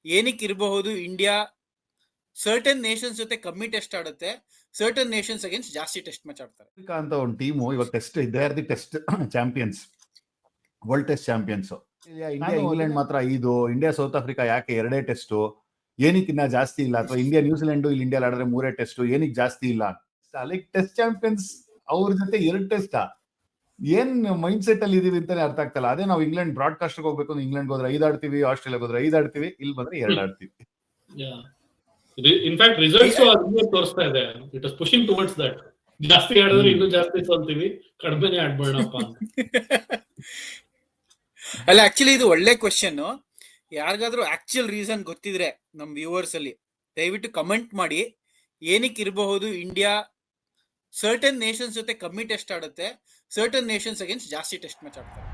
ಏನಕ್ಕೆ ಇರಬಹುದು India certain Nations ಜೊತೆ ಕಮ್ಮಿ ಟೆಸ್ಟ್ ಆಡುತ್ತೆ, ಸರ್ಟನ್ ನೇಷನ್ಸ್ ಅಗೇನ್ಸ್ಟ್ ಜಾಸ್ತಿ ಟೆಸ್ಟ್ ಮ್ಯಾಚ್ ಆಡ್ತಾರೆ ಅಂತ ಒಂದು ಟೀಮು ಇವಾಗ they are the test champions, world test champions. India England ಮಾತ್ರ 5, ಇಂಡಿಯಾ ಸೌತ್ ಆಫ್ರಿಕಾ ಯಾಕೆ 2 ಟೆಸ್ಟ್, ಏನಕ್ಕೆ ಇನ್ನ ಜಾಸ್ತಿ ಇಲ್ಲ? ಅಥವಾ ಇಂಡಿಯಾ ನ್ಯೂಜಿಲೆಂಡ್ ಇಲ್ಲಿ ಇಂಡಿಯಾ ಆಡಿದ್ರೆ 3 ಟೆಸ್ಟ್, ಏನಕ್ಕೆ ಜಾಸ್ತಿ ಇಲ್ಲ? ಲೈಕ್ ಟೆಸ್ಟ್ ಚಾಂಪಿಯನ್ಸ್ ಅವ್ರ ಜೊತೆ 2 ಟೆಸ್ಟ್, ಏನ್ ಮೈಂಡ್ ಸೆಟ್ ಅಲ್ಲಿ ಇದೀವಿ ಅಂತಾನೆ ಅರ್ಥ ಆಗ್ತಲ್ಲ. ಅದೇ ನಾವು ಇಂಗ್ಲೆಂಡ್ ಬ್ರಾಡ್ಕಾಸ್ಟ್ ಹೋಗ್ಬೇಕು ಅಂದ್ರೆ ಇಂಗ್ಲೆಂಡ್ ಹೋದ್ರೆ 5 ಆಡ್ತೀವಿ, ಆಸ್ಟ್ರೇಲಿಯಾ ಹೋದ್ರೆ 5 ಆಡ್ತೀವಿ, ಇಲ್ಲಿ ಬಂದ್ರೆ 2 ಆಡ್ತೀವಿ. ಇನ್ಫ್ಯಾಕ್ಟ್ ರಿಸಲ್ಟ್ಸ್ ಅದನ್ನೇ ತೋರಿಸ್ತಾ ಇದೆ. It is pushing towards that. ಜಾಸ್ತಿ ಆಡಿದ್ರೆ ಇನ್ನೂ ಜಾಸ್ತಿ ಸೋಲ್ತೀವಿ, ಕಡಿಮೆನೆ ಆಡ್ಬೇಡಪ್ಪ ಅಂತ. ಅಲ್ಲ, ಆಕ್ಚುಲಿ ಇದು ಒಳ್ಳೆ ಕ್ವೆಶ್ಚನ್. ಯಾರಿಗಾದ್ರೂ ಆಕ್ಚುಯಲ್ ರೀಸನ್ ಗೊತ್ತಿದ್ರೆ ನಮ್ ವ್ಯೂವರ್ಸ್ ಅಲ್ಲಿ ದಯವಿಟ್ಟು ಕಮೆಂಟ್ ಮಾಡಿ. ಏನಕ್ಕೆ ಇರಬಹುದು ಇಂಡಿಯಾ ಸರ್ಟನ್ ನೇಷನ್ಸ್ ಜೊತೆ ಕಮ್ಮಿ ಟೆಸ್ಟ್ ಆಡುತ್ತೆ, ಸರ್ಟನ್ ನೇಷನ್ಸ್ ಅಗೇನ್ಸ್ಟ್ ಜಾಸ್ತಿ ಟೆಸ್ಟ್ ಮ್ಯಾಚ್ ಆಡ್ತಾರೆ?